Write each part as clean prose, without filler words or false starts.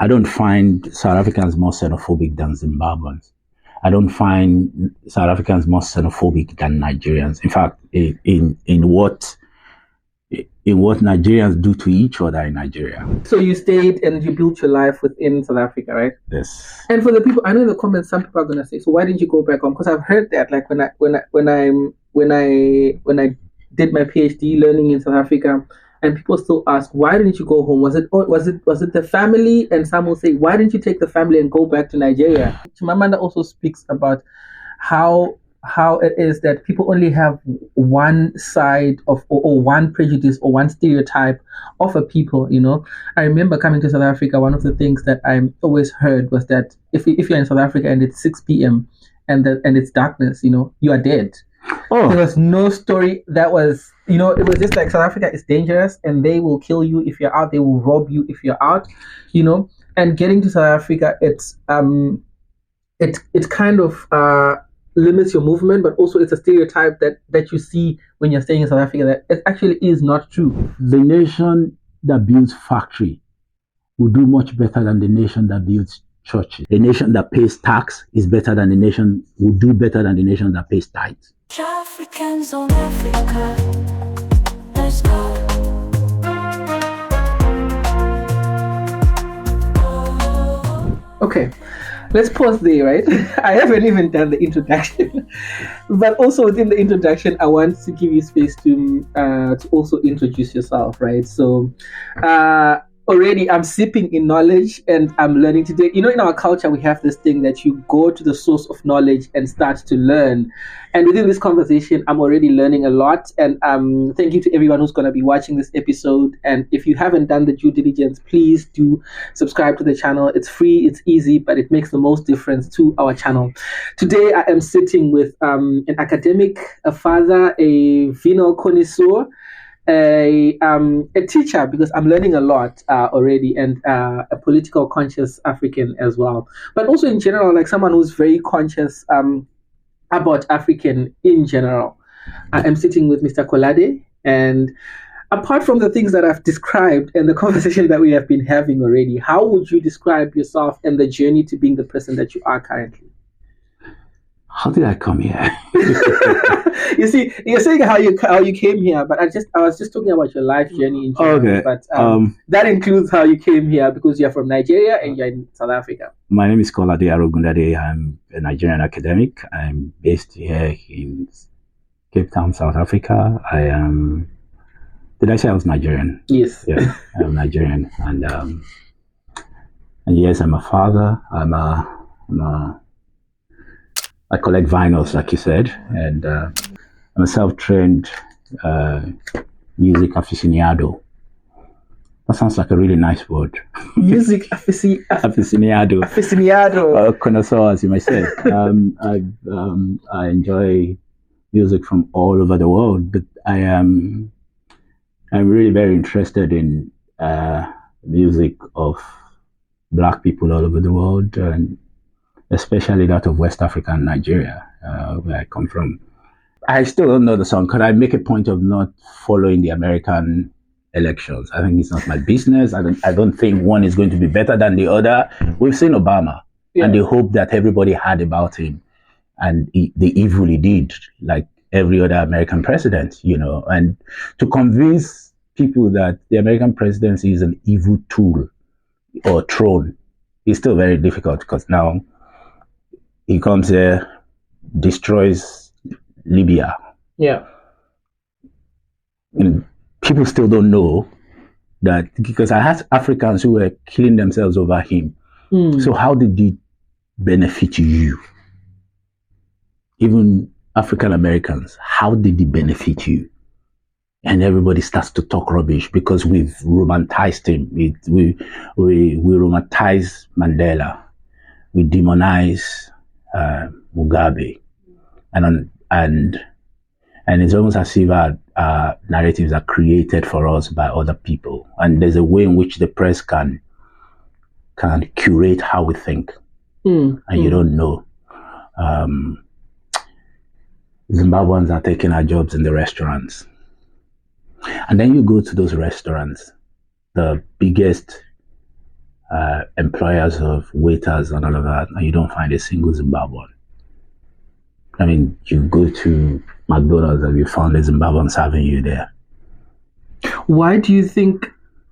I don't find South Africans more xenophobic than Zimbabweans. I don't find South Africans more xenophobic than Nigerians. In fact, in what Nigerians do to each other in Nigeria. So you stayed and you built your life within South Africa, right? Yes. And for the people, I know in the comments, some people are gonna say, "So why didn't you go back home?" Because I've heard that, like when I did my PhD learning in South Africa, and people still ask, "Why didn't you go home? Was it the family?" And some will say, "Why didn't you take the family and go back to Nigeria?" Chimamanda also speaks about how it is that people only have one side of or one prejudice or one stereotype of a people. I remember coming to South Africa, one of the things that I always heard was that if you're in South Africa and it's 6 p.m. and it's darkness, you are dead. There was no story that was, it was just like South Africa is dangerous and they will kill you if you're out, they will rob you if you're out, and getting to South Africa, it's kind of limits your movement, but also it's a stereotype that you see when you're staying in South Africa that it actually is not true. The nation that builds factory will do much better than the nation that builds churches. The nation that pays tax will do better than the nation that pays tithes. Africans on Africa, let's go. Okay, let's pause there, right? I haven't even done the introduction, but also within the introduction, I want to give you space to also introduce yourself, right? So, already I'm sipping in knowledge and I'm learning today. In our culture, we have this thing that you go to the source of knowledge and start to learn. And within this conversation, I'm already learning a lot. And thank you to everyone who's going to be watching this episode. And if you haven't done the due diligence, please do subscribe to the channel. It's free, it's easy, but it makes the most difference to our channel. Today, I am sitting with an academic, a father, a vino connoisseur, a teacher, because I'm learning a lot already, and a political conscious African as well. But also in general, like someone who's very conscious about African in general. I am sitting with Mr. Kolade, and apart from the things that I've described and the conversation that we have been having already, how would you describe yourself and the journey to being the person that you are currently? How did I come here? You see, you're saying how you came here, but I was just talking about your life journey in general. Okay. But that includes how you came here because you're from Nigeria and you're in South Africa. My name is Kolade Arogundade. I'm a Nigerian academic. I'm based here in Cape Town, South Africa. I am. Did I say I was Nigerian? Yes. Yeah, I'm Nigerian, and yes, I'm a father. I collect vinyls, like you said, and I'm a self-trained music aficionado. That sounds like a really nice word. Music aficionado. Connoisseur, as you might say. I enjoy music from all over the world, but I'm really very interested in music of Black people all over the world, and especially that of West Africa and Nigeria, where I come from. I still don't know the song. Could I make a point of not following the American elections? I think it's not my business. I don't think one is going to be better than the other. We've seen Obama, and the hope that everybody had about him, and the evil he did, like every other American president, and to convince people that the American presidency is an evil tool or throne is still very difficult, because now he comes here, destroys Libya. Yeah. And people still don't know that, because I had Africans who were killing themselves over him. So how did it benefit you? Even African Americans, how did it benefit you? And everybody starts to talk rubbish because we've romanticized him. We romanticize Mandela. We demonize Mugabe, and it's almost as if our narratives are created for us by other people, and there's a way in which the press can curate how we think, and you don't know. Zimbabweans are taking our jobs in the restaurants, and then you go to those restaurants, the biggest employers of waiters and all of that, and you don't find a single Zimbabwean. I mean, you go to McDonald's and you found a Zimbabwean serving you there. Why do you think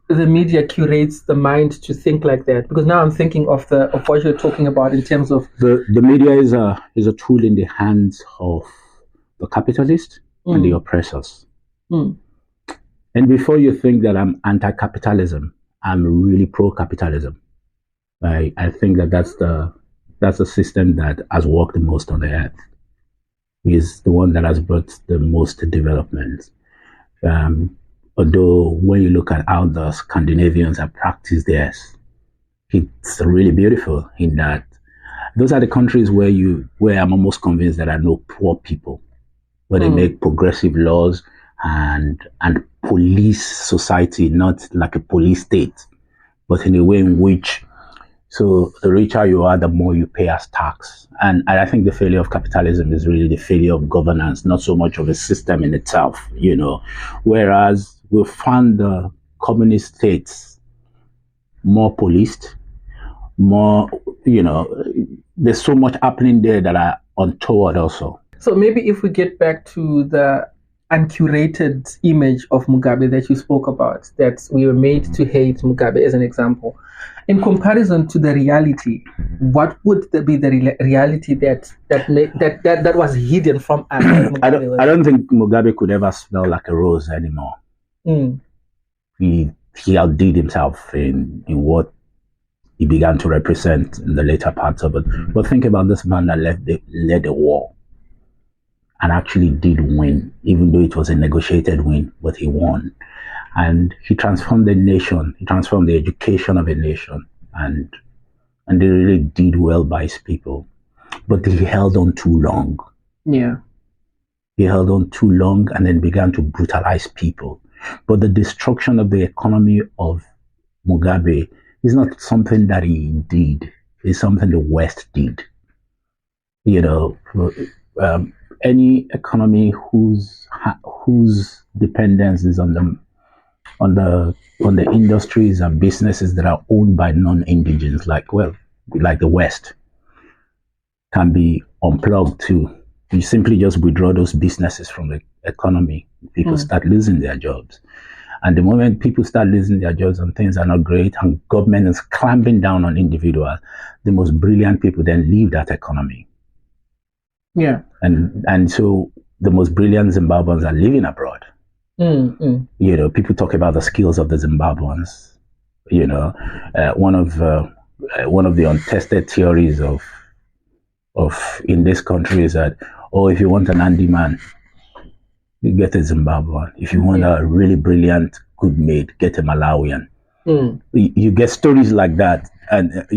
the media curates the mind to think like that? Because now I'm thinking of what you're talking about in terms of the media is a tool in the hands of the capitalists and the oppressors. And before you think that I'm anti-capitalism, I'm really pro-capitalism. I think that's the system that has worked the most on the earth. Is the one that has brought the most development. Although when you look at how the Scandinavians have practiced theirs, it's really beautiful in that those are the countries where I'm almost convinced that there are no poor people, where they make progressive laws and police society, not like a police state, but in a way in which, so the richer you are, the more you pay as tax. And I think the failure of capitalism is really the failure of governance, not so much of a system in itself, whereas we found the communist states more policed, more, there's so much happening there that are untoward also. So maybe if we get back to the uncurated image of Mugabe that you spoke about, that we were made to hate Mugabe as an example, in comparison to the reality, what would be the reality that was hidden from us? I don't think Mugabe could ever smell like a rose anymore. He outdid himself in what he began to represent in the later parts of it. But think about this man that led a war and actually did win, even though it was a negotiated win, but he won. And he transformed the nation, he transformed the education of a nation, and they really did well by his people. But he held on too long. Yeah. He held on too long and then began to brutalize people. But the destruction of the economy of Mugabe is not something that he did. It's something the West did. Any economy whose dependence is on the industries and businesses that are owned by non-indigens, like the West, can be unplugged too. You simply just withdraw those businesses from the economy. People start losing their jobs. And the moment people start losing their jobs and things are not great and government is clamping down on individuals, the most brilliant people then leave that economy. Yeah. And so the most brilliant Zimbabweans are living abroad. People talk about the skills of the Zimbabweans. One of the untested theories of in this country is that, if you want an handyman, you get a Zimbabwean. If you want a really brilliant, good maid, get a Malawian. You get stories like that, and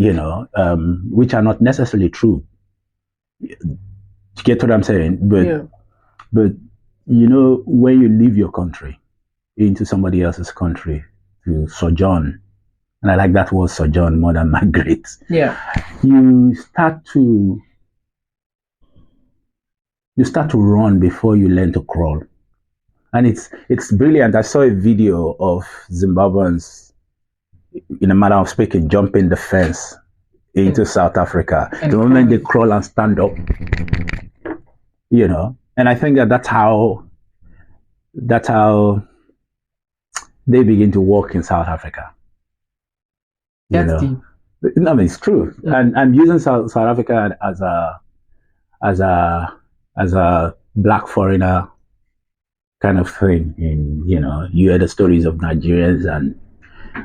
which are not necessarily true. You get what I'm saying? But when you leave your country into somebody else's country to sojourn, and I like that word sojourn more than migrate. Yeah. You start to run before you learn to crawl. And it's brilliant. I saw a video of Zimbabweans, in a manner of speaking, jumping the fence into South Africa. The moment they crawl and stand up, and I think that's how they begin to walk in South Africa. That's deep. No, it's true. And I'm using South Africa as a black foreigner kind of thing. You hear the stories of Nigerians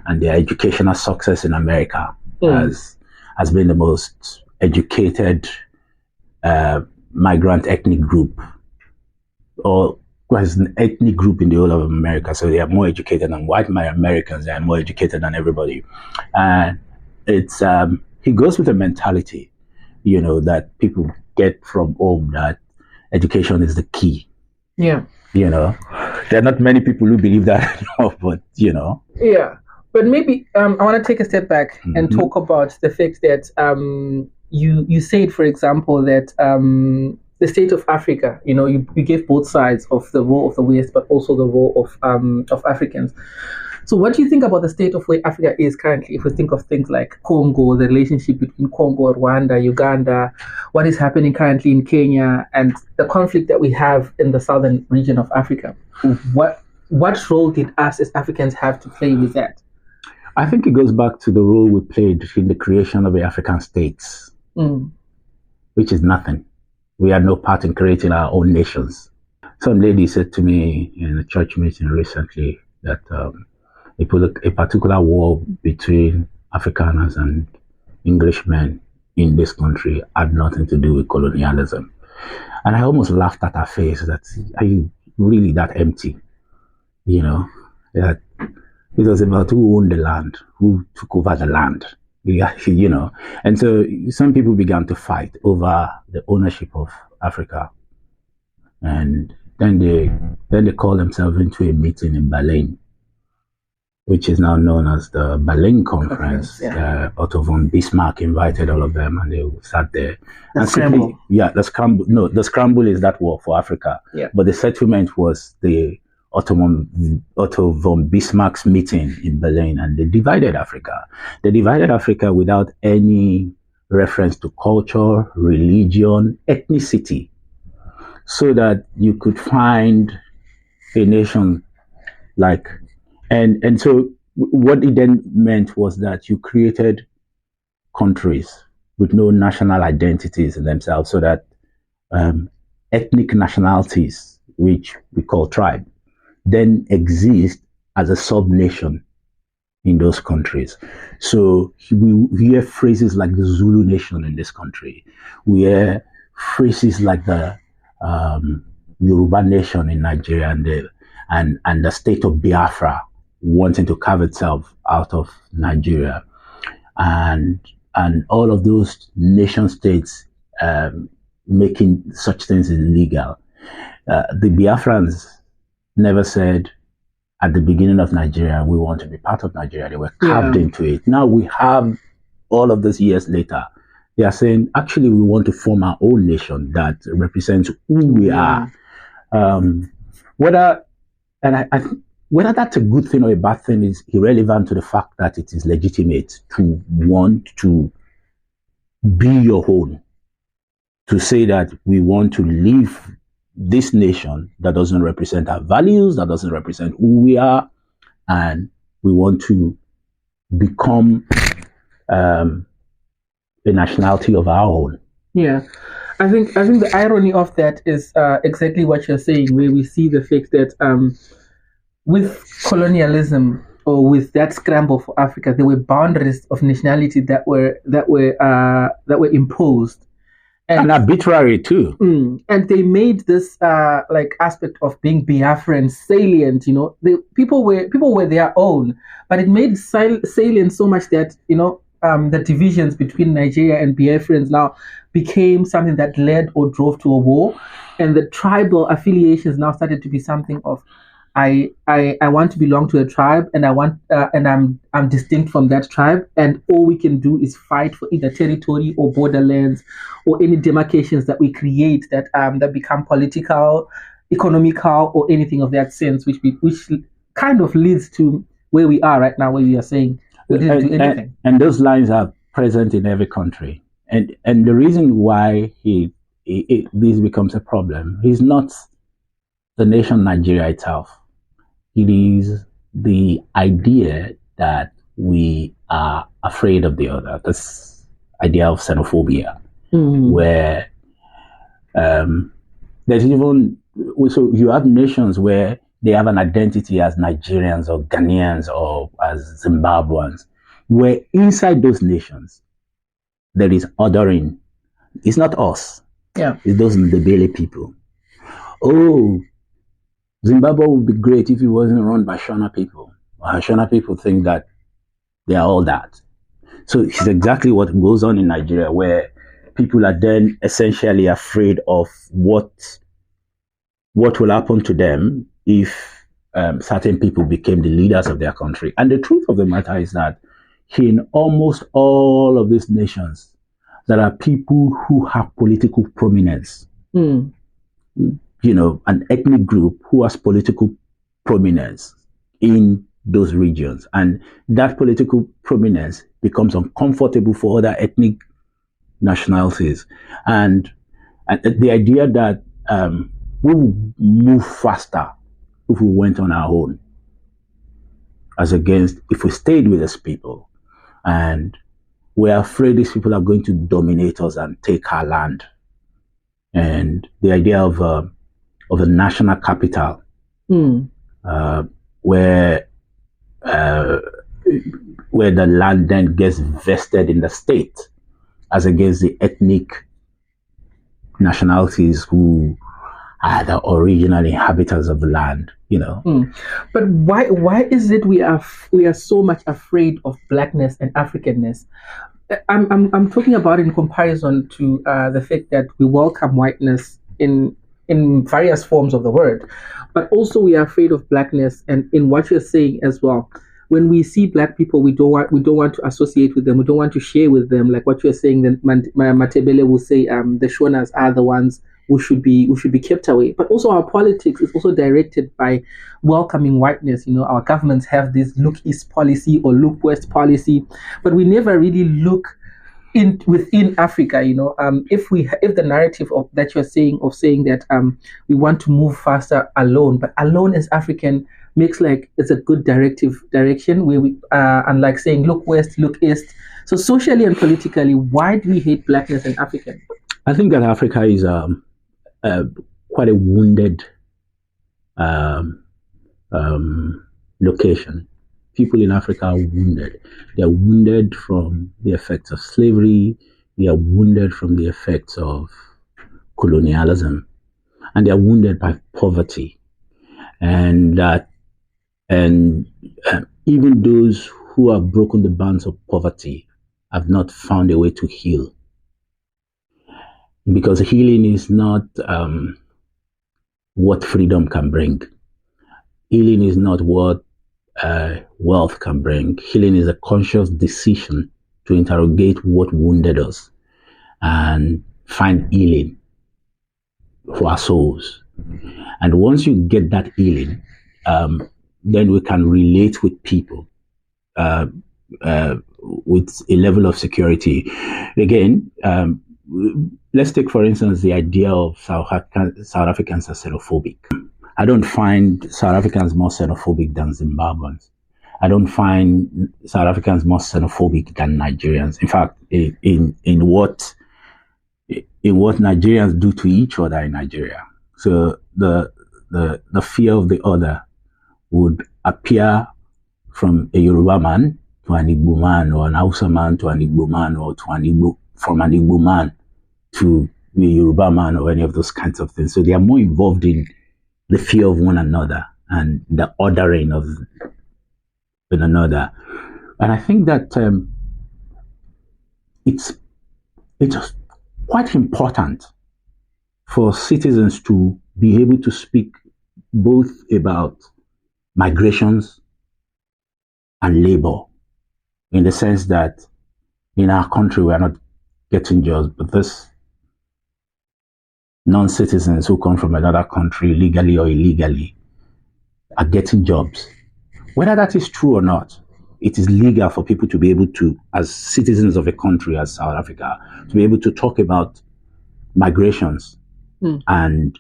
and their educational success in America has been the most educated migrant ethnic group, or as an ethnic group in the whole of America. So they are more educated than white Americans. They are more educated than everybody. And it's he goes with a mentality, that people get from home, that education is the key. Yeah. There are not many people who believe that anymore, but Yeah. But maybe I want to take a step back and talk about the fact that you said, for example, that the state of Africa, you gave both sides of the role of the West, but also the role of Africans. So, what do you think about the state of where Africa is currently? If we think of things like Congo, the relationship between Congo, Rwanda, Uganda, what is happening currently in Kenya, and the conflict that we have in the southern region of Africa, what role did us as Africans have to play with that? I think it goes back to the role we played in the creation of the African states, which is nothing. We had no part in creating our own nations. Some lady said to me in a church meeting recently that a particular war between Afrikaners and Englishmen in this country had nothing to do with colonialism. And I almost laughed at her face that, are you really that empty? You know, that it was about who owned the land, who took over the land, you know. And so some people began to fight over the ownership of Africa. And then they called themselves into a meeting in Berlin, which is now known as the Berlin Conference. Yeah. Otto von Bismarck invited all of them, and they sat there. The scramble. The scramble. No, the scramble is that war for Africa. Yeah. But the settlement was the Otto von Bismarck's meeting in Berlin, and they divided Africa. They divided Africa without any reference to culture, religion, ethnicity, so that you could find a nation like, and so what it then meant was that you created countries with no national identities in themselves, so that ethnic nationalities, which we call tribe, then exist as a sub-nation in those countries. So we hear phrases like the Zulu nation in this country. We hear phrases like the Yoruba nation in Nigeria, and the state of Biafra wanting to carve itself out of Nigeria, and all of those nation states making such things illegal. The Biafrans never said at the beginning of Nigeria, we want to be part of Nigeria. They were carved into it. Now we have, all of those years later, they are saying, actually, we want to form our own nation that represents who we are. Whether that's a good thing or a bad thing is irrelevant to the fact that it is legitimate to want to be your own, to say that we want to live this nation that doesn't represent our values, that doesn't represent who we are, and we want to become a nationality of our own. Yeah, I think the irony of that is exactly what you're saying, where we see the fact that with colonialism, or with that scramble for Africa, there were boundaries of nationality that were imposed. And arbitrary too. And they made this aspect of being Biafran salient. You know, people were their own, but it made salient so much that, you know, the divisions between Nigeria and Biafrans now became something that led or drove to a war, and the tribal affiliations now started to be something of, I want to belong to a tribe, and I'm distinct from that tribe, and all we can do is fight for either territory or borderlands or any demarcations that we create that become political, economical, or anything of that sense, which kind of leads to where we are right now, where we are saying we didn't do anything. And those lines are present in every country, and the reason why this becomes a problem is not the nation Nigeria itself. It is the idea that we are afraid of the other. This idea of xenophobia, where there's even, so you have nations where they have an identity as Nigerians or Ghanaians or as Zimbabweans, where inside those nations there is othering. It's not us. Yeah. It's those Ndebele people. Oh, Zimbabwe would be great if it wasn't run by Shona people. Shona people think that they are all that. So it's exactly what goes on in Nigeria, where people are then essentially afraid of what will happen to them if certain people became the leaders of their country. And the truth of the matter is that in almost all of these nations, there are people who have political prominence. You know, an ethnic group who has political prominence in those regions. And that political prominence becomes uncomfortable for other ethnic nationalities. And the idea that we will move faster if we went on our own, as against if we stayed with these people. And we're afraid these people are going to dominate us and take our land. And the idea of a national capital, where the land then gets vested in the state, as against the ethnic nationalities who are the original inhabitants of the land, you know. But why is it we are so much afraid of blackness and Africanness? I'm talking about in comparison to the fact that we welcome whiteness in various forms of the word, but also we are afraid of blackness, and in what you're saying as well. When we see black people, we don't want to associate with them. We don't want to share with them. Like what you're saying, then Matebele will say, the Shonas are the ones who should be kept away. But also our politics is also directed by welcoming whiteness. You know, our governments have this look east policy or look west policy, but we never really look within Africa. You know, if the narrative of that you're saying that we want to move faster alone, but alone as African makes like it's a good direction where we unlike saying look west, look east. So socially and politically, why do we hate blackness and African? I think that Africa is quite a wounded location. People in Africa are wounded. They are wounded from the effects of slavery. They are wounded from the effects of colonialism, and they are wounded by poverty. And even those who have broken the bands of poverty have not found a way to heal. Because healing is not what freedom can bring. Healing is not what wealth can bring. Healing is a conscious decision to interrogate what wounded us and find healing for our souls. And once you get that healing, then we can relate with people with a level of security. Again, let's take, for instance, the idea of South Africans as xenophobic. I don't find South Africans more xenophobic than Zimbabweans. I don't find South Africans more xenophobic than Nigerians. In fact, in what Nigerians do to each other in Nigeria. So the fear of the other would appear from a Yoruba man to an Igbo man, or an Hausa man to an Igbo man, or from an Igbo man to a Yoruba man, or any of those kinds of things. So they are more involved in the fear of one another and the ordering of one another. And I think that it's quite important for citizens to be able to speak both about migrations and labor, in the sense that in our country we are not getting jobs, but this non-citizens who come from another country, legally or illegally, are getting jobs. Whether that is true or not, it is legal for people to be able to, as citizens of a country as South Africa, to be able to talk about migrations and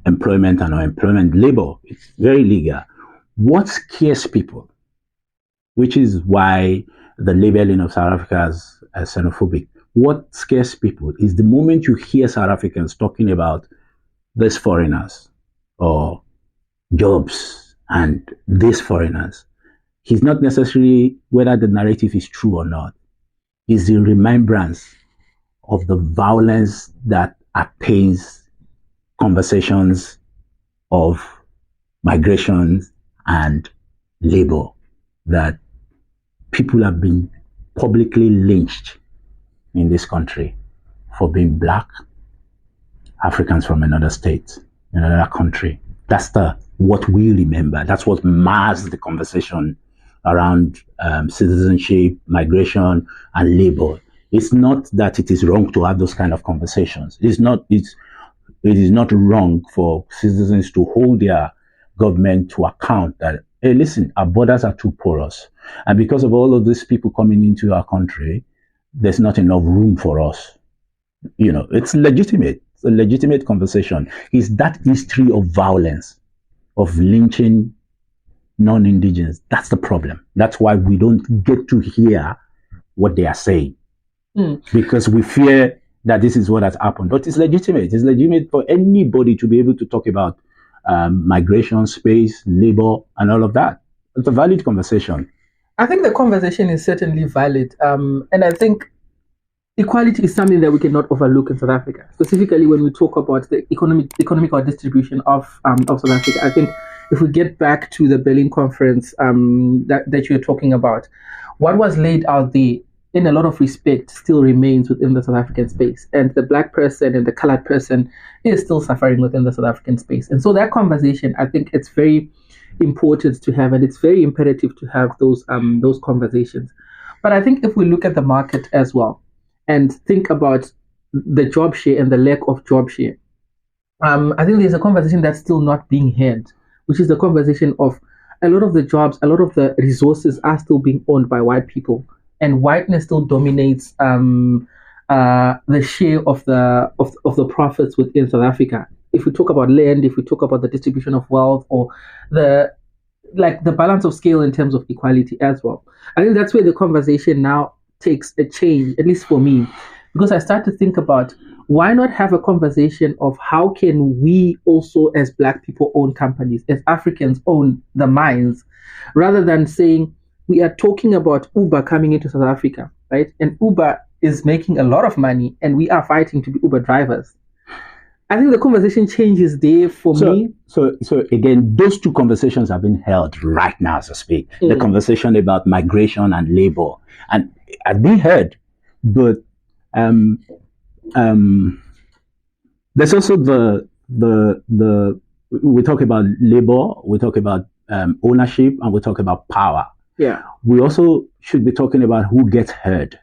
employment and unemployment, labor. It's very legal. What scares people, which is why the labeling of South Africa as xenophobic, what scares people is the moment you hear South Africans talking about these foreigners or jobs and these foreigners, it's not necessarily whether the narrative is true or not. It's the remembrance of the violence that attains conversations of migration and labor, that people have been publicly lynched in this country for being black, Africans from another state, in another country. That's what we remember. That's what mars the conversation around citizenship, migration, and labor. It's not that it is wrong to have those kind of conversations. It is not wrong for citizens to hold their government to account that hey, listen, our borders are too porous. And because of all of these people coming into our country, there's not enough room for us. It's legitimate. It's a legitimate conversation. It's that history of violence, of lynching non-indigenous. That's the problem. That's why we don't get to hear what they are saying. Because we fear that this is what has happened. But it's legitimate. It's legitimate for anybody to be able to talk about migration, space, labor, and all of that. It's a valid conversation. I think the conversation is certainly valid. And I think equality is something that we cannot overlook in South Africa, specifically when we talk about the economic distribution of South Africa. I think if we get back to the Berlin conference that you're talking about, what was laid out there, in a lot of respect, still remains within the South African space. And the Black person and the colored person is still suffering within the South African space. And so that conversation, I think it's very important to have, and it's very imperative to have those conversations. But I think if we look at the market as well and think about the job share and the lack of job share, I think there's a conversation that's still not being had, which is the conversation of a lot of the jobs, a lot of the resources are still being owned by white people. And whiteness still dominates the share of the profits within South Africa. If we talk about land, if we talk about the distribution of wealth, or the balance of scale in terms of equality as well, I think that's where the conversation now takes a change, at least for me, because I start to think about why not have a conversation of how can we also, as Black people, own companies, as Africans own the mines, rather than saying, we are talking about Uber coming into South Africa, right? And Uber is making a lot of money, and we are fighting to be Uber drivers. I think the conversation changes there for me. So again, those two conversations are being held right now as I speak. The conversation about migration and labor, and have been heard, but there's also the we talk about labor, we talk about ownership, and we talk about power. Yeah. We also should be talking about who gets heard,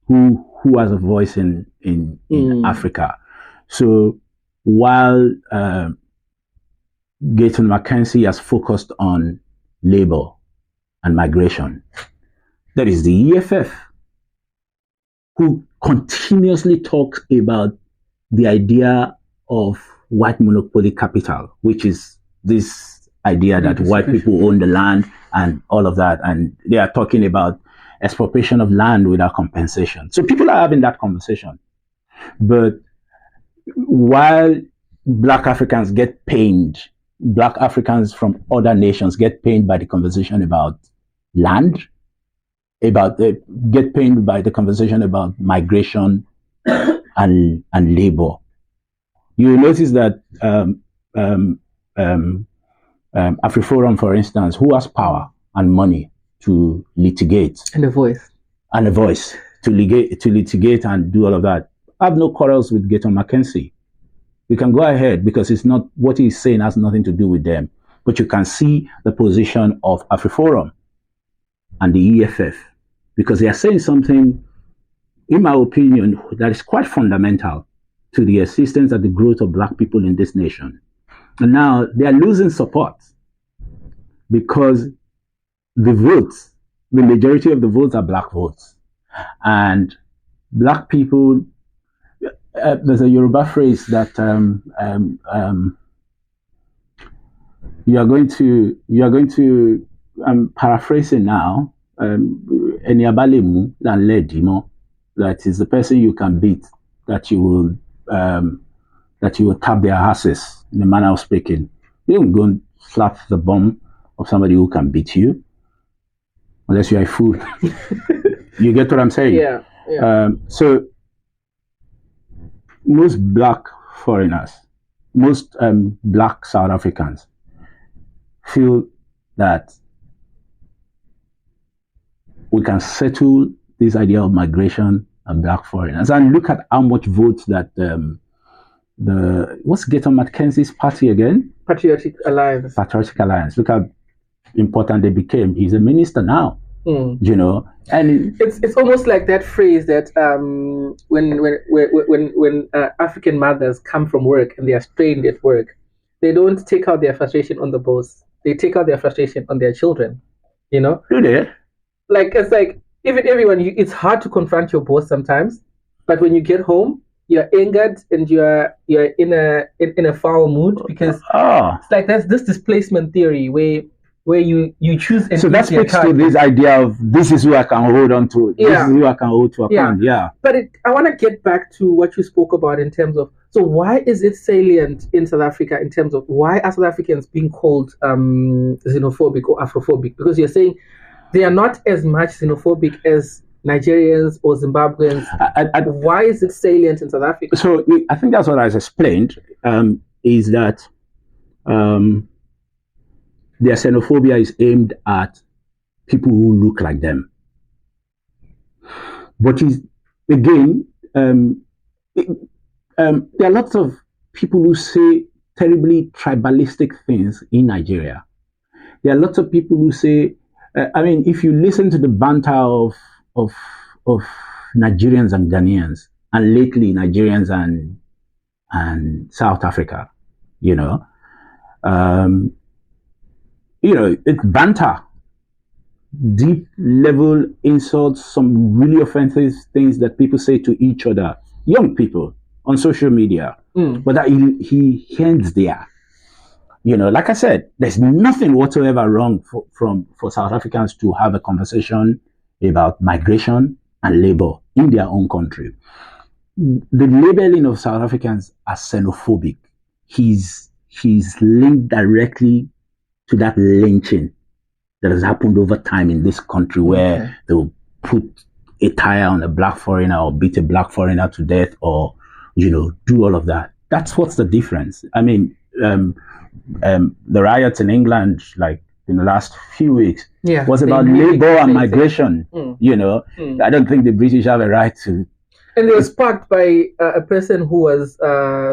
who has a voice in Africa. So while Gayton Mackenzie has focused on labor and migration, there is the EFF, who continuously talks about the idea of white monopoly capital, which is this idea that white people own the land and all of that. And they are talking about expropriation of land without compensation. So people are having that conversation. But while Black Africans get pained, Black Africans from other nations get pained by the conversation about land, get pained by the conversation about migration and labor. You notice that AfriForum, for instance, who has power and money to litigate and a voice to litigate and do all of that, I have no quarrels with Gayton Mackenzie. You can go ahead, because it's not what he's saying has nothing to do with them. But you can see the position of AfriForum and the EFF, because they are saying something, in my opinion, that is quite fundamental to the existence and the growth of Black people in this nation. And now they are losing support because the votes, the majority of the votes are Black votes. And Black people, there's a Yoruba phrase that you are going to I'm paraphrasing now, that is the person you can beat, that you will tap their asses, in the manner of speaking. You don't go and slap the bum of somebody who can beat you, unless you're a fool. You get what I'm saying? Yeah. So most Black foreigners, most Black South Africans feel that we can settle this idea of migration and Black foreigners. And look at how much votes that what's Gayton Mackenzie's party again? Patriotic Alliance. Look how important they became. He's a minister now. You know, and it's almost like that phrase that when African mothers come from work and they are strained at work, they don't take out their frustration on the boss. they take out their frustration on their children. You know, Do they? like it's like even everyone. It's hard to confront your boss sometimes, but when you get home, you're angered and you're in a foul mood because Oh. it's like that's this displacement theory where you choose an So that easier speaks to target. this idea of this is who I can hold on to. This Yeah. is who I can hold to account. Yeah. But I want to get back to what you spoke about in terms of, so why is it salient in South Africa in terms of why are South Africans being called xenophobic or Afrophobic? Because you're saying they are not as much xenophobic as Nigerians or Zimbabweans. Why is it salient in South Africa? So I think that's what I explained, is that their xenophobia is aimed at people who look like them. But again, there are lots of people who say terribly tribalistic things in Nigeria. There are lots of people who say, if you listen to the banter of Nigerians and Ghanaians, and lately Nigerians and South Africa, it's banter, deep level insults, some really offensive things that people say to each other, young people on social media, but that he ends there. Like I said, there's nothing whatsoever wrong for South Africans to have a conversation about migration and labor in their own country. The labeling of South Africans as xenophobic, he's linked directly to that lynching that has happened over time in this country, where they'll put a tire on a black foreigner or beat a black foreigner to death, or do all of that. That's what's the difference. The riots in England, like in the last few weeks, was about labor and migration. I don't think the British have a right to. And it was sparked by a person who was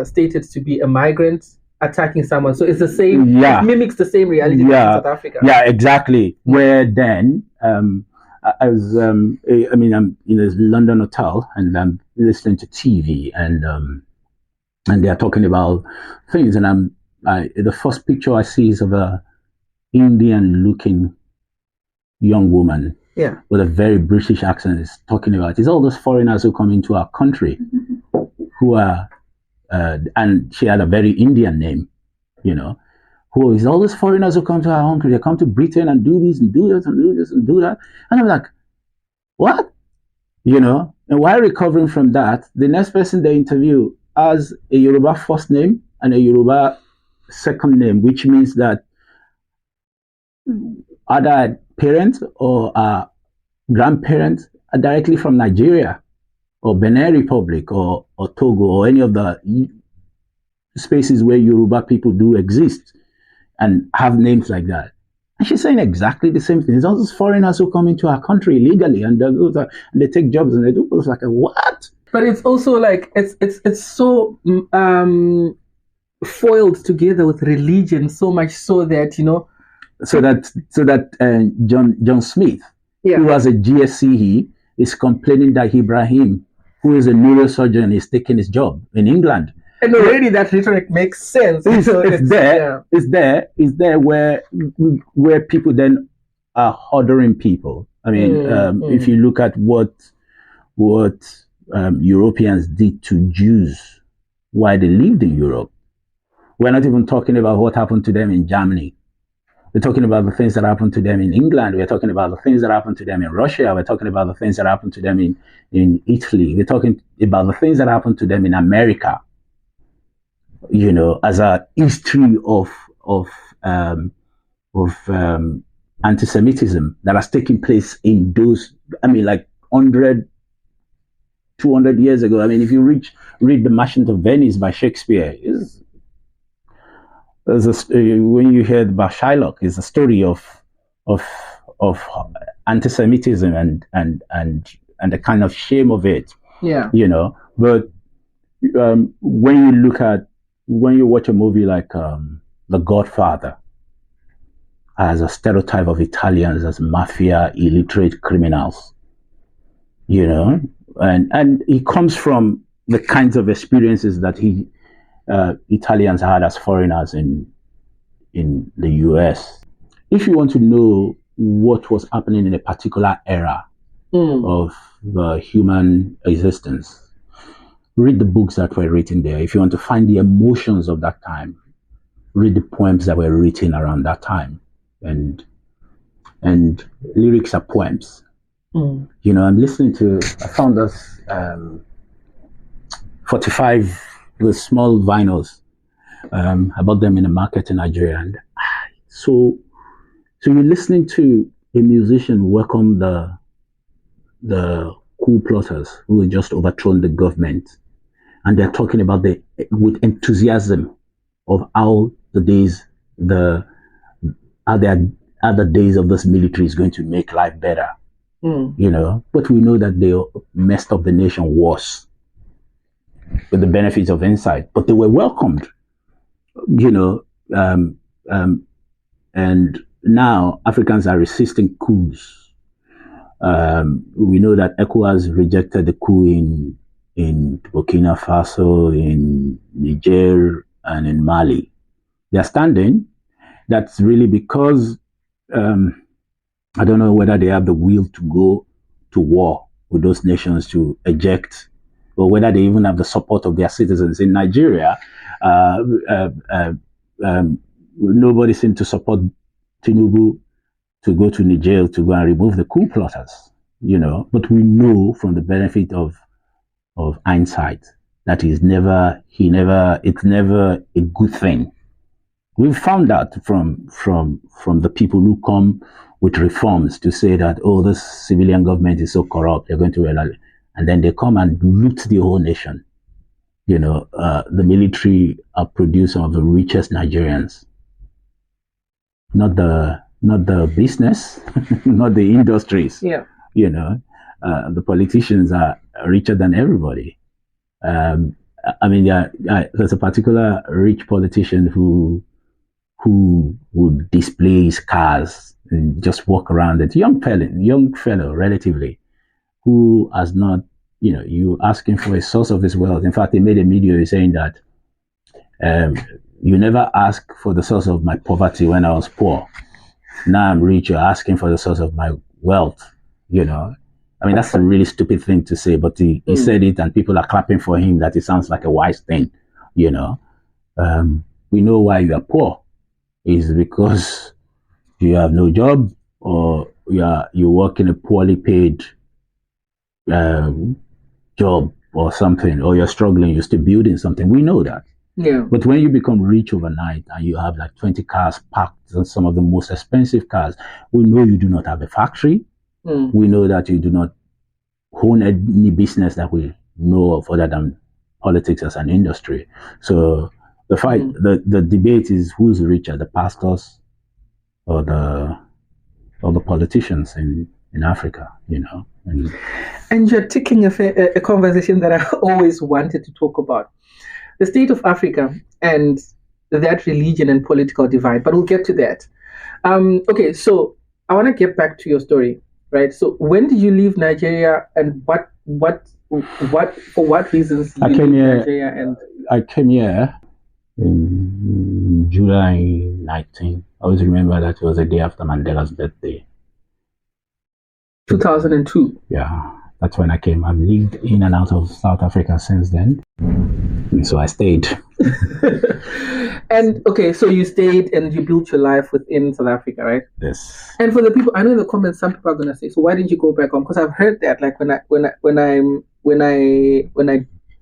stated to be a migrant attacking someone. So it's the same. It mimics the same reality in South Africa. Yeah, exactly. Where then I'm in this London hotel and I'm listening to TV and they're talking about things, and the first picture I see is of a Indian-looking young woman with a very British accent is talking about it's all those foreigners who come into our country who are and she had a very Indian name, who is all those foreigners who come to our country. They come to Britain and do this and do that and do this and do that. And I'm like, what? And while recovering from that, the next person they interview has a Yoruba first name and a Yoruba second name, which means that either parents or grandparents are directly from Nigeria or Benin Republic or Togo or any of the spaces where Yoruba people do exist and have names like that. And she's saying exactly the same thing. It's all those foreigners who come into our country illegally and they take jobs and they do things like, what? But it's also like it's so foiled together with religion, so much so that So that John Smith, who has a GSCE, is complaining that Ibrahim, who is a neurosurgeon, is taking his job in England. And already that rhetoric makes sense. It's there where people then are ordering people. If you look at what Europeans did to Jews while they lived in Europe, we're not even talking about what happened to them in Germany. We're talking about the things that happened to them in England. We're talking about the things that happened to them in Russia. We're talking about the things that happened to them in Italy. We're talking about the things that happened to them in America. As a history of anti-Semitism that has taken place in those, 100, 200 years ago. If you read The Merchant of Venice by Shakespeare, when you hear about Shylock, it's a story of anti-Semitism and the kind of shame of it. But when you watch a movie like The Godfather, as a stereotype of Italians as mafia, illiterate criminals, and he comes from the kinds of experiences that Italians had as foreigners in the US. if you want to know what was happening in a particular era of the human existence, read the books that were written there. If you want to find the emotions of that time, read the poems that were written around that time. And lyrics are poems. You know, I found this 45 with small vinyls. I bought them in a market in Nigeria. And so you're listening to a musician welcome the coup plotters who had just overthrown the government. And they're talking about with enthusiasm of how the days of this military is going to make life better. You know, but we know that they messed up the nation worse with the benefits of insight, but they were welcomed, you know, and now Africans are resisting coups. We know that ECOWAS rejected the coup in Burkina Faso, in Niger, and in Mali. They're standing. That's really because I don't know whether they have the will to go to war with those nations to eject, or whether they even have the support of their citizens. In Nigeria, nobody seemed to support Tinubu to go to Niger to go and remove the coup plotters, you know. But we know from the benefit of hindsight that it's never a good thing. We've found that from the people who come with reforms to say that, oh, this civilian government is so corrupt, they're going to realize, and then they come and loot the whole nation. You know, the military are produced some of the richest Nigerians. Not the business, not the industries. Yeah. You know, the politicians are richer than everybody. I mean, there's a particular rich politician who would display his cars and just walk around it. Young fellow, relatively, who has not, you know, you ask him for a source of his wealth. In fact, he made a video saying that you never ask for the source of my poverty when I was poor. Now I'm rich, you're asking for the source of my wealth, you know. I mean, that's a really stupid thing to say, but he said it and people are clapping for him that it sounds like a wise thing, you know. We know why you are poor. Is because you have no job, or you work in a poorly paid job or something, or you're struggling, you're still building something. We know that. Yeah. But when you become rich overnight and you have like 20 cars parked, and some of the most expensive cars, we know you do not have a factory. We know that you do not own any business that we know of other than politics as an industry. So the fight, the debate is who's richer, the pastors or the politicians in Africa, you know. And you're taking a conversation that I always wanted to talk about. The state of Africa and that religion and political divide, but we'll get to that. Okay, so I want to get back to your story, right? So when did you leave Nigeria, and for what reasons did you leave Nigeria? And I came here in July 19. I always remember that it was the day after Mandela's birthday. 2002. Yeah, that's when I came. I've lived in and out of South Africa since then. And so I stayed. And okay, so you stayed and you built your life within South Africa, right? Yes. And for the people, I know in the comments, some people are gonna say, "So why didn't you go back home?" Because I've heard that, like when I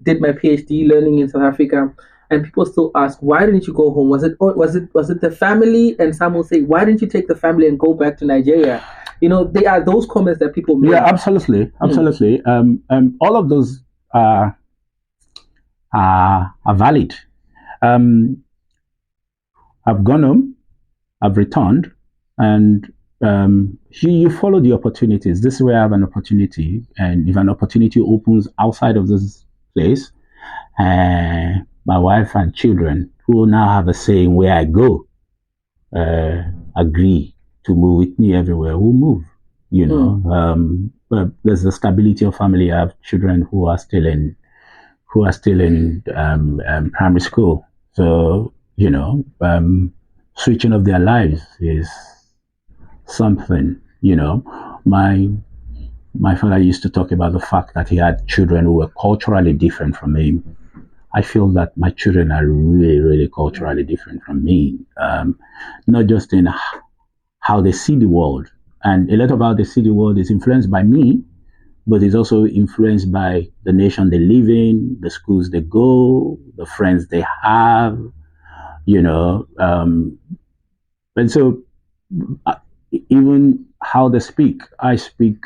did my PhD learning in South Africa, and people still ask, "Why didn't you go home? Was it the family?" And some will say, "Why didn't you take the family and go back to Nigeria?" You know, they are those comments that people make. Yeah, absolutely. All of those are valid. I've gone home, I've returned, and you follow the opportunities. This is where I have an opportunity, and if an opportunity opens outside of this place, my wife and children, who now have a say in where I go, agree to move with me everywhere, we'll move. You know, but there's the stability of family. I have children who are still in primary school. So, you know, switching of their lives is something, you know. My father used to talk about the fact that he had children who were culturally different from him. I feel that my children are really, really culturally different from me, not just in how they see the world. And a lot of how they see the world is influenced by me, but it's also influenced by the nation they live in, the schools they go, the friends they have, you know. And so even how they speak, I speak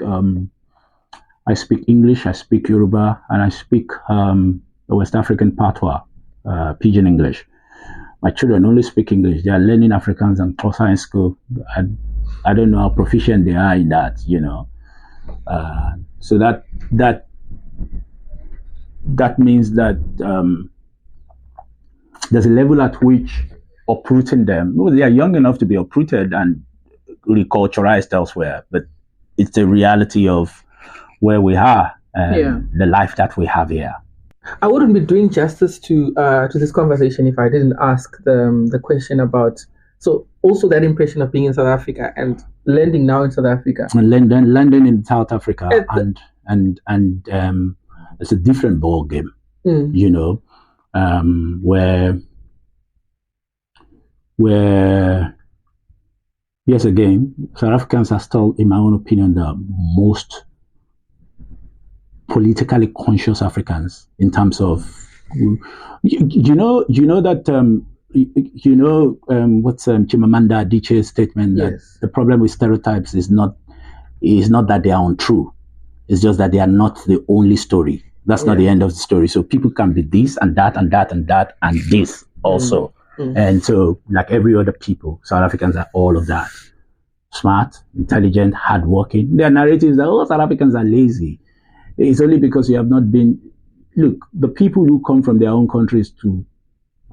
English, I speak Yoruba, and I speak the West African patois, Pidgin English. My children only speak English. They are learning Afrikaans and Xhosa in school. I don't know how proficient they are in that, you know. So that means that there's a level at which uprooting them, well, they are young enough to be uprooted and reculturalized elsewhere, but it's the reality of where we are and the life that we have here. I wouldn't be doing justice to this conversation if I didn't ask the question about, so also that impression of being in South Africa and landing now in South Africa. And landing in South Africa and it's a different ball game, you know, where yes, again, South Africans are still, in my own opinion, the most politically conscious Africans in terms of, you know that what's Chimamanda Adichie's statement that the problem with stereotypes is not that they are untrue, it's just that they are not the only story. That's not the end of the story. So people can be this and that and that and that and this also. And so, like every other people, South Africans are all of that. Smart, intelligent, hardworking. Their narratives are, South Africans are lazy. It's only because you have not been... Look, the people who come from their own countries to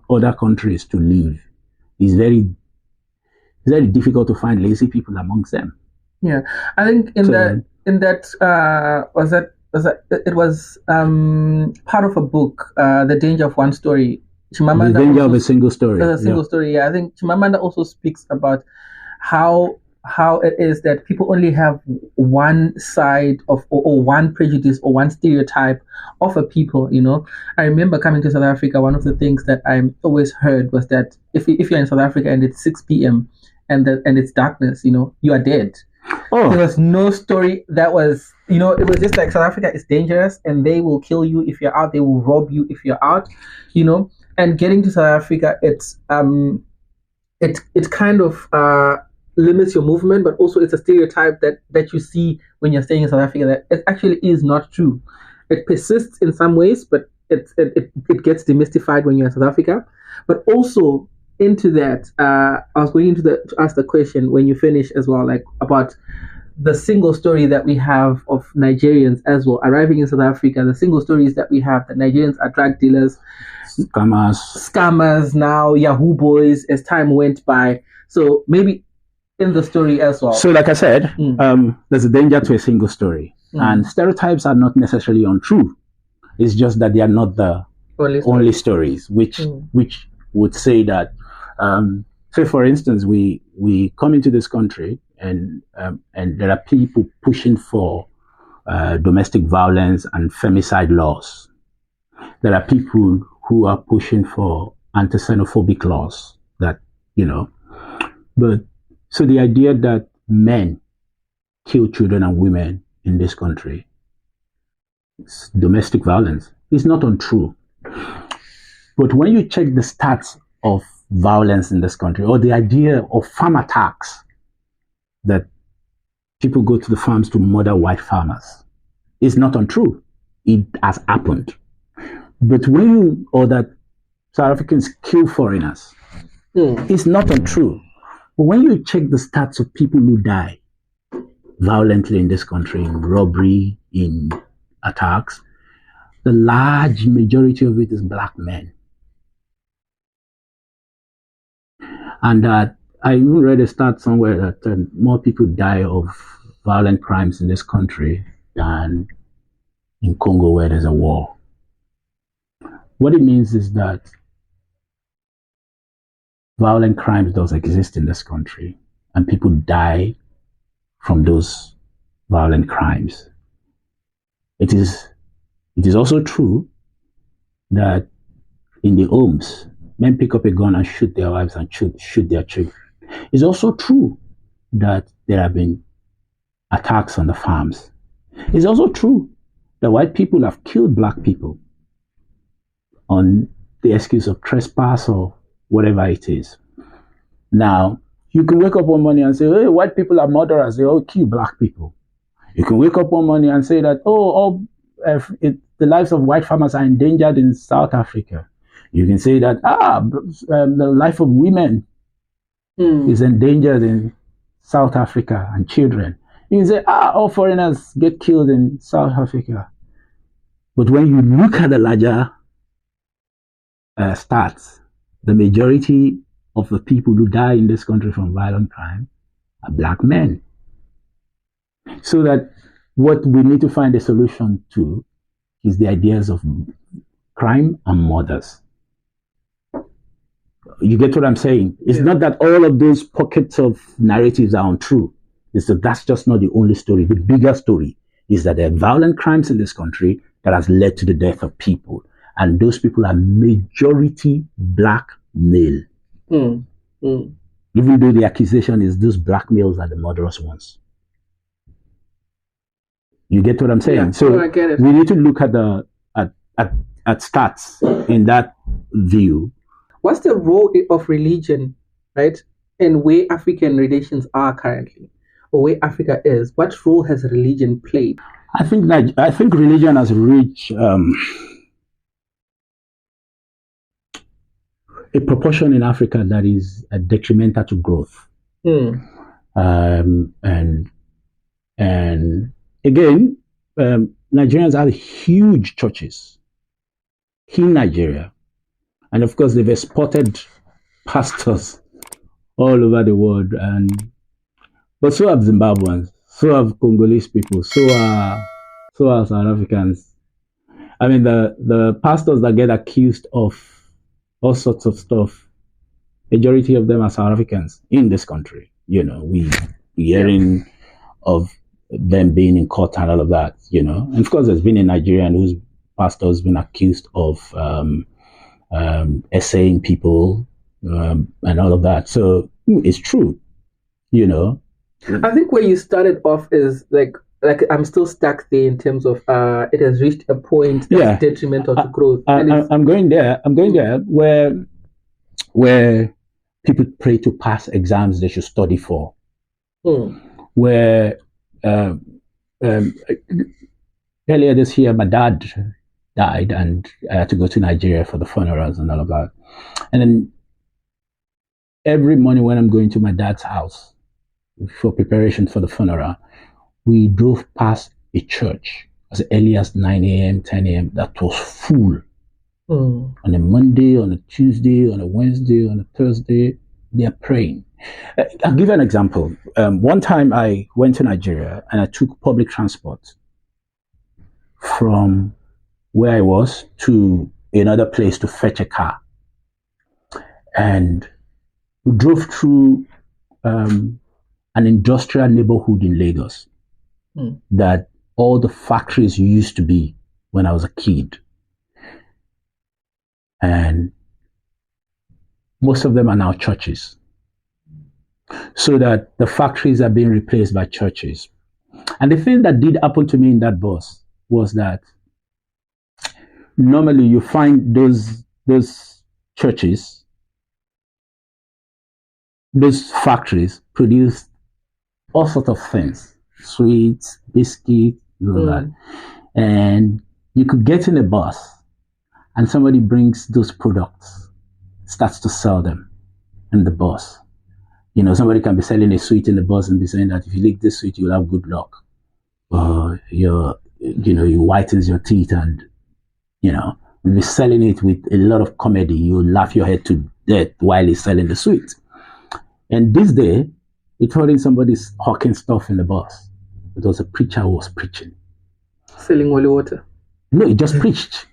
other countries to live, it's very difficult to find lazy people amongst them. Yeah, I think it was part of a book, The Danger of One Story. The danger of a single story. A single story, yeah. I think Chimamanda also speaks about how it is that people only have one side of or one prejudice or one stereotype of a people, you know. I remember coming to South Africa, one of the things that I always heard was that if you're in South Africa and it's 6 p.m. and it's darkness, you know, you are dead. There was no story that was, you know, it was just like South Africa is dangerous and they will kill you if you're out, they will rob you if you're out, you know. And getting to South Africa, it kind of limits your movement, but also it's a stereotype that you see when you're staying in South Africa that it actually is not true. It persists in some ways, but it gets demystified when you're in South Africa. But also into that, I was going to ask the question when you finish as well, like about the single story that we have of Nigerians as well arriving in South Africa. The single stories that we have that Nigerians are drug dealers, scammers now, Yahoo boys as time went by. So maybe in the story as well. So like I said, there's a danger to a single story. And stereotypes are not necessarily untrue. It's just that they are not the only stories, which would say that, say for instance, we come into this country and there are people pushing for domestic violence and femicide laws. There are people who are pushing for anti-xenophobic laws that, you know, but so the idea that men kill children and women in this country, domestic violence, is not untrue. But when you check the stats of violence in this country, or the idea of farm attacks, that people go to the farms to murder white farmers, is not untrue. It has happened. But or that South Africans kill foreigners, it's not untrue. But when you check the stats of people who die violently in this country, in robbery, in attacks, the large majority of it is black men. And I even read a stat somewhere that more people die of violent crimes in this country than in Congo where there's a war. What it means is that violent crimes does exist in this country and people die from those violent crimes. It is also true that in the homes, men pick up a gun and shoot their wives and shoot their children. It's also true that there have been attacks on the farms. It's also true that white people have killed black people on the excuse of trespass or whatever it is. Now, you can wake up one morning and say, hey, white people are murderers, they all kill black people. You can wake up one morning and say that, the lives of white farmers are endangered in South Africa. You can say that, the life of women is endangered in South Africa and children. You can say, all foreigners get killed in South Africa. But when you look at the larger stats, the majority of the people who die in this country from violent crime are black men. So that what we need to find a solution to is the ideas of crime and murders. You get what I'm saying? It's not that all of those pockets of narratives are untrue. It's that that's just not the only story. The bigger story is that there are violent crimes in this country that has led to the death of people. And those people are majority black male. Even though the accusation is those black males are the murderous ones. You get what I'm saying? Yeah, so I get it. We need to look at the at stats in that view. What's the role of religion, right, and where African relations are currently, or where Africa is? What role has religion played? I think religion has reached a proportion in Africa that is detrimental to growth. And again, Nigerians have huge churches in Nigeria. And of course, they've exported pastors all over the world. But so have Zimbabweans, so have Congolese people, so are South Africans. I mean, the pastors that get accused of all sorts of stuff, majority of them are South Africans in this country. You know, we're hearing of them being in court and all of that, you know. And of course, there's been a Nigerian whose pastor has been accused of essaying people and all of that. So it's true, you know. I think where you started off is like I'm still stuck there in terms of it has reached a point that's detrimental to growth. I'm going there where people pray to pass exams they should study for. Where earlier this year my dad died and I had to go to Nigeria for the funerals and all of that. And then every morning when I'm going to my dad's house for preparation for the funeral, we drove past a church as early as 9 a.m., 10 a.m. that was full. On a Monday, on a Tuesday, on a Wednesday, on a Thursday, they are praying. I'll give you an example. One time I went to Nigeria and I took public transport from where I was to another place to fetch a car. And we drove through an industrial neighborhood in Lagos that all the factories used to be when I was a kid. And most of them are now churches. So that the factories are being replaced by churches. And the thing that did happen to me in that bus was that normally you find those churches, those factories produce all sorts of things, sweets, biscuits, all that. And you could get in a bus and somebody brings those products, starts to sell them in the bus. You know, somebody can be selling a sweet in the bus and be saying that if you lick this sweet, you'll have good luck. Or you whitens your teeth and, you know, you'll be selling it with a lot of comedy. You'll laugh your head to death while he's selling the sweet. And this day, we told him somebody's hawking stuff in the bus. It was a preacher who was preaching. Selling holy water. No, he just preached.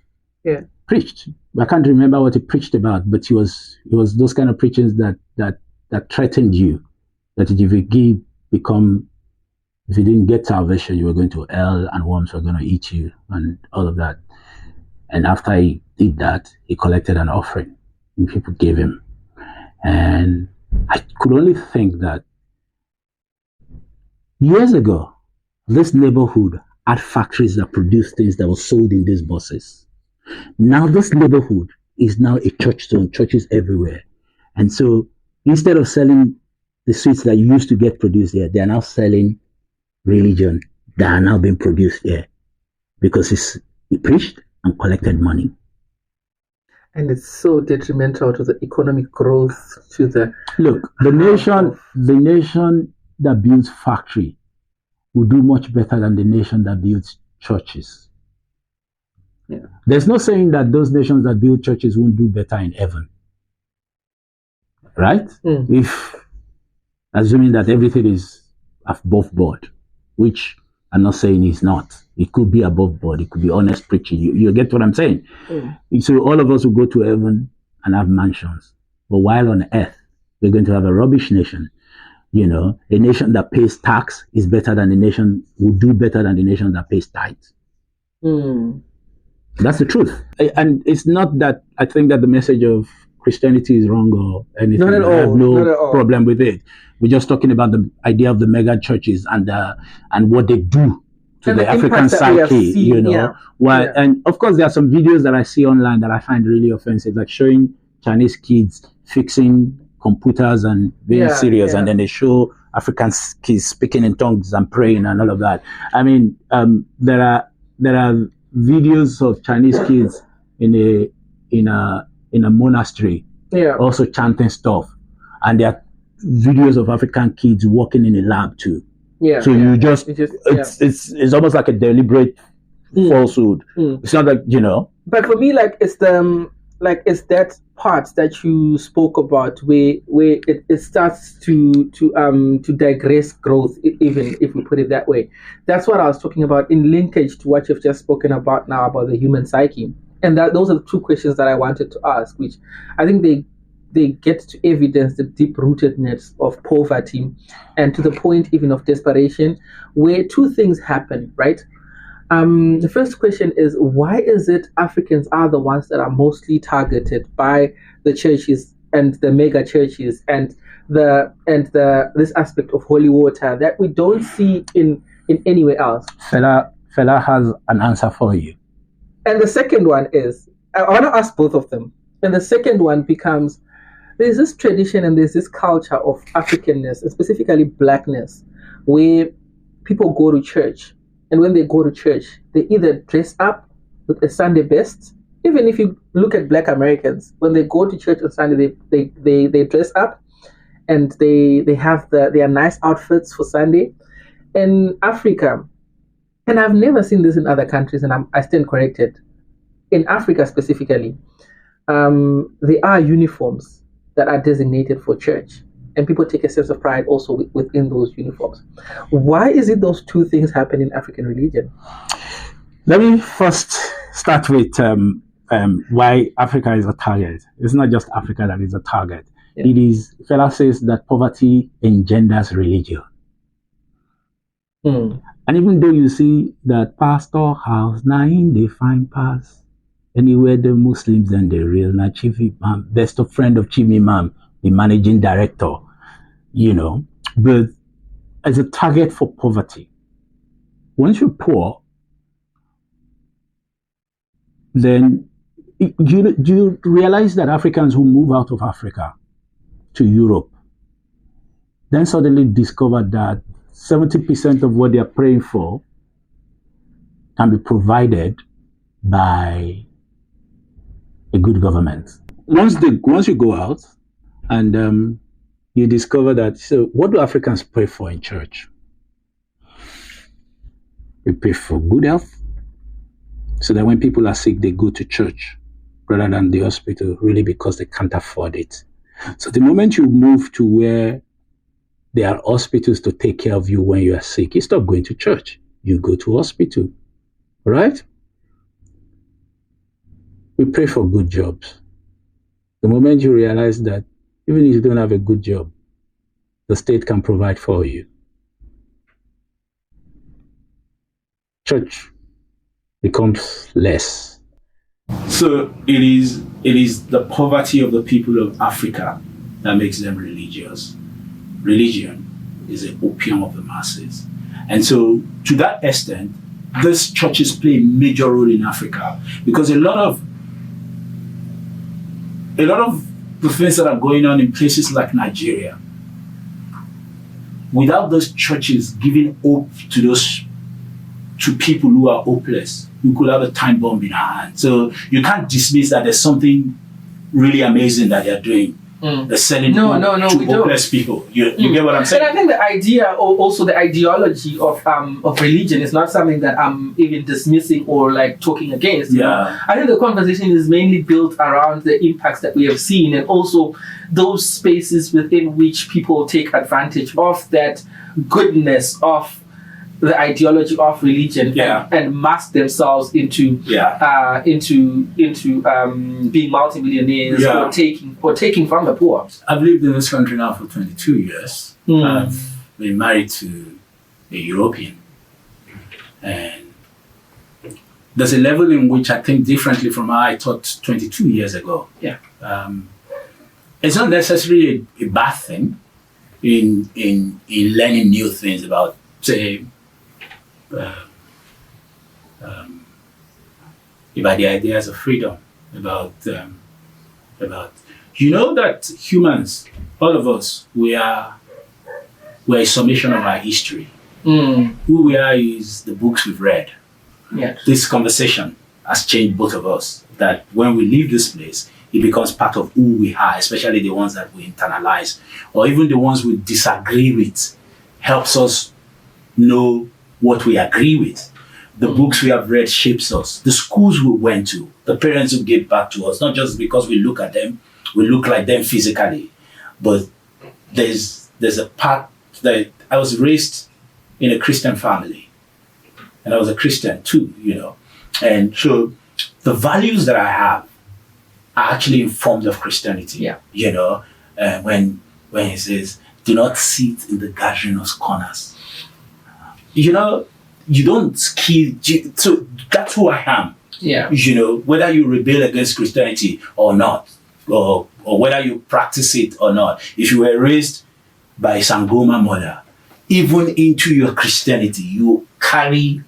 Yeah. Preached. I can't remember what he preached about, but it was those kind of preachings that threatened you, that if you become If you didn't get salvation, you were going to hell and worms were going to eat you and all of that. And after he did that, he collected an offering and people gave him. And I could only think that years ago, this neighborhood had factories that produced things that were sold in these buses. Now this neighborhood is now a church zone, churches everywhere. And so instead of selling the sweets that used to get produced there, they are now selling religion that are now being produced here because he preached and collected money. And it's so detrimental to the economic growth, to the... Look, the nation that builds factory will do much better than the nation that builds churches. Yeah. There's no saying that those nations that build churches won't do better in heaven. Right? If, assuming that everything is above board, which I'm not saying it's not. It could be above board. It could be honest preaching. You get what I'm saying? So all of us will go to heaven and have mansions. But while on earth, we're going to have a rubbish nation. You know, a nation that pays tax is better than the nation, will do better than the nation that pays tithes. That's the truth. And it's not that I think that the message of Christianity is wrong or anything. Not at all. I have no problem with it. We're just talking about the idea of the mega churches and what they do to the African psyche, you know. And of course, there are some videos that I see online that I find really offensive, like showing Chinese kids fixing computers and being serious, and then they show African kids speaking in tongues and praying and all of that. I mean, there are videos of Chinese kids in a monastery, also chanting stuff, and there are videos of African kids working in a lab too. So it's almost like a deliberate falsehood. It's not like, you know. But for me, it's that part that you spoke about where it starts to digress growth, even if we put it that way. That's what I was talking about in linkage to what you've just spoken about now about the human psyche. And those are the two questions that I wanted to ask, which I think they get to evidence the deep-rootedness of poverty and to the point even of desperation, where two things happen, right? The first question is, why is it Africans are the ones that are mostly targeted by the churches and the mega churches and this aspect of holy water that we don't see in anywhere else? Fela has an answer for you. And the second one is, I want to ask both of them. And the second one becomes, there's this tradition and there's this culture of Africanness, and specifically blackness, where people go to church. And when they go to church, they either dress up with a Sunday best. Even if you look at Black Americans, when they go to church on Sunday, they dress up and they have their nice outfits for Sunday. In Africa, and I've never seen this in other countries, and I stand corrected, in Africa specifically, there are uniforms that are designated for church. And people take a sense of pride also within those uniforms. Why is it those two things happen in African religion? Let me first start with why Africa is a target. It's not just Africa that is a target. It is, Fela says that poverty engenders religion. And even though you see that pastor house, nine they find pass, anywhere the Muslims and the real na chief imam, best of friend of chief imam, the managing director, you know, but as a target for poverty. Once you're poor, then you realize that Africans who move out of Africa to Europe then suddenly discover that 70% of what they are praying for can be provided by a good government. Once you go out and you discover that, so what do Africans pray for in church? They pray for good health, so that when people are sick, they go to church rather than the hospital, really because they can't afford it. So the moment you move to where there are hospitals to take care of you when you are sick, you stop going to church. You go to hospital, right? We pray for good jobs. The moment you realize that even if you don't have a good job, the state can provide for you. church becomes less. So it is the poverty of the people of Africa that makes them religious. Religion is the opium of the masses. And so to that extent, these churches play a major role in Africa, because a lot of the things that are going on in places like Nigeria, without those churches giving hope to people who are hopeless, we could have a time bomb in our hands. So you can't dismiss that there's something really amazing that they're doing. They're selling to hopeless people. You get what I'm saying? And I think the idea, or also the ideology of religion, is not something that I'm even dismissing or like talking against. You know? I think the conversation is mainly built around the impacts that we have seen, and also those spaces within which people take advantage of that goodness of the ideology of religion and mask themselves into being multimillionaires or taking from the poor. I've lived in this country now for 22 years. I've been married to a European, and there's a level in which I think differently from how I thought 22 years ago. It's not necessarily a bad thing in learning new things about, say, about the ideas of freedom, about you know that humans, all of us, we're a summation of our history. Who we are is the books we've read. This conversation has changed both of us, that when we leave this place, it becomes part of who we are, especially the ones that we internalize, or even the ones we disagree with, helps us know what we agree with. The books we have read shapes us. The schools we went to, the parents who gave back to us, not just because we look at them, we look like them physically, but there's a part that I was raised in a Christian family, and I was a Christian too, you know. And so the values that I have are actually informed of Christianity. You know, when he says, "Do not sit in the gathering of corners." You know, you don't kill. So that's who I am. You know, whether you rebel against Christianity or not, or whether you practice it or not. If you were raised by a Sangoma mother, even into your Christianity, you carry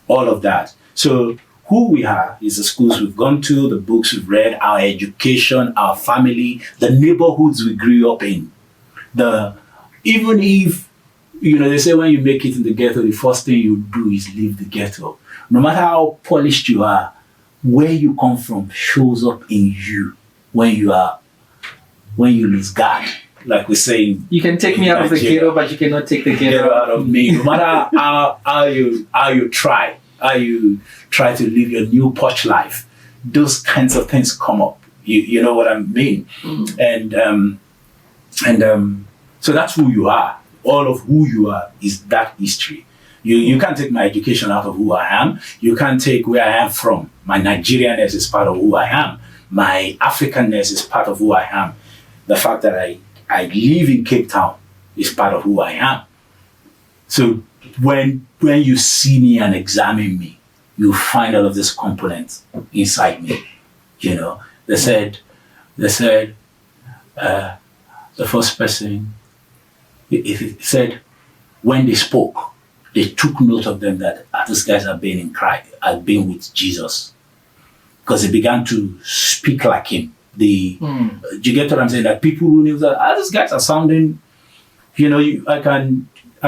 all of that. So who we are is the schools we've gone to, the books we've read, our education, our family, the neighborhoods we grew up in. Even if, you know, they say when you make it in the ghetto, the first thing you do is leave the ghetto. No matter how polished you are, where you come from shows up in you when you lose God. Like we're saying, you can take me out of the ghetto, but you cannot take the ghetto out of me. No matter how you try to live your new posh life, those kinds of things come up. You know what I mean? And so that's who you are. All of who you are is that history. You can't take my education out of who I am. You can't take where I am from. My Nigerianness is part of who I am. My Africanness is part of who I am. The fact that I live in Cape Town is part of who I am. So when you see me and examine me, you find all of these components inside me. You know, they said the first person, it said when they spoke, they took note of them that these guys have been in Christ, have been with Jesus, because they began to speak like him. Do you get what I'm saying? That people who knew that these guys are sounding, you know, I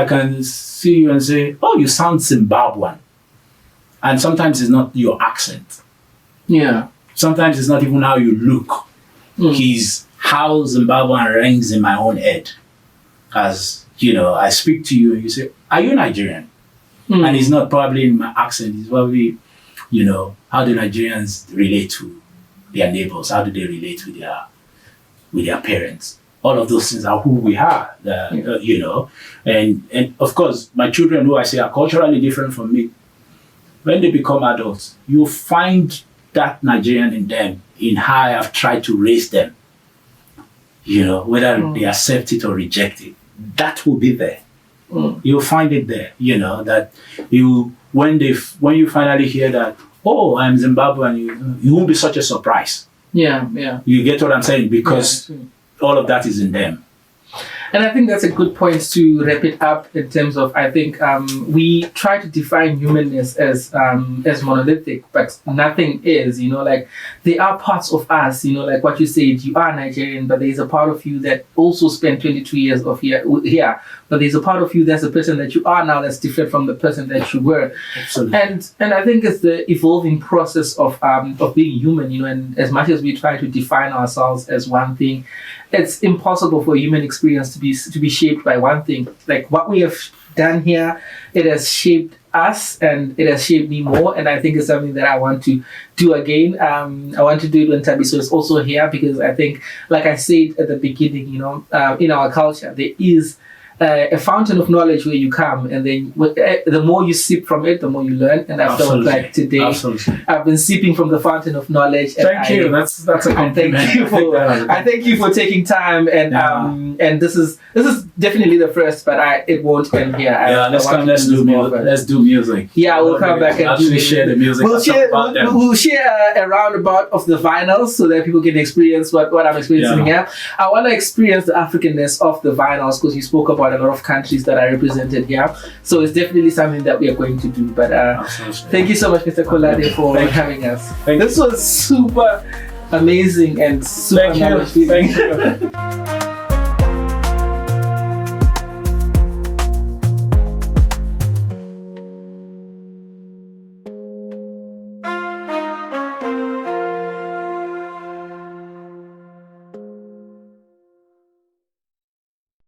can see you and say, oh, you sound Zimbabwean, and sometimes it's not your accent. Sometimes it's not even how you look. It's how Zimbabwean rings in my own head. As you know, I speak to you and you say, are you Nigerian? And it's not probably in my accent, it's probably, you know, how do Nigerians relate to their neighbors? How do they relate with their parents? All of those things are who we are, you know. And of course, my children, who I say are culturally different from me, when they become adults, you find that Nigerian in them, in how I have tried to raise them. You know, whether they accept it or reject it, that will be there. You'll find it there, that when you finally hear that, oh, I'm Zimbabwean, you won't be such a surprise. Yeah, yeah. You get what I'm saying? Because all of that is in them. And I think that's a good point to wrap it up in terms of, I think we try to define humanness as monolithic, but nothing is, like there are parts of us, like what you said, you are Nigerian, but there's a part of you that also spent 22 years of here, but there's a part of you that's the person that you are now that's different from the person that you were. Absolutely. And I think it's the evolving process of being human, and as much as we try to define ourselves as one thing, it's impossible for human experience to be shaped by one thing. Like what we have done here, it has shaped us and it has shaped me more. And I think it's something that I want to do again. I want to do it when Tabiso is also here, because I think, like I said at the beginning, in our culture, there is a fountain of knowledge where you come, and then the more you sip from it, the more you learn. And I felt like today I've been sipping from the fountain of knowledge. Thank you. That's a compliment. I thank you for taking time, and this is definitely the first, but it won't end here. Let's do music. Yeah, we'll come back and actually share the music. We'll share a roundabout of the vinyls so that people can experience what I'm experiencing here. I want to experience the Africanness of the vinyls, because you spoke about a lot of countries that are represented here. So it's definitely something that we are going to do. But thank you so much, Mr. Kolade, for having us. This was super amazing and super Thank you.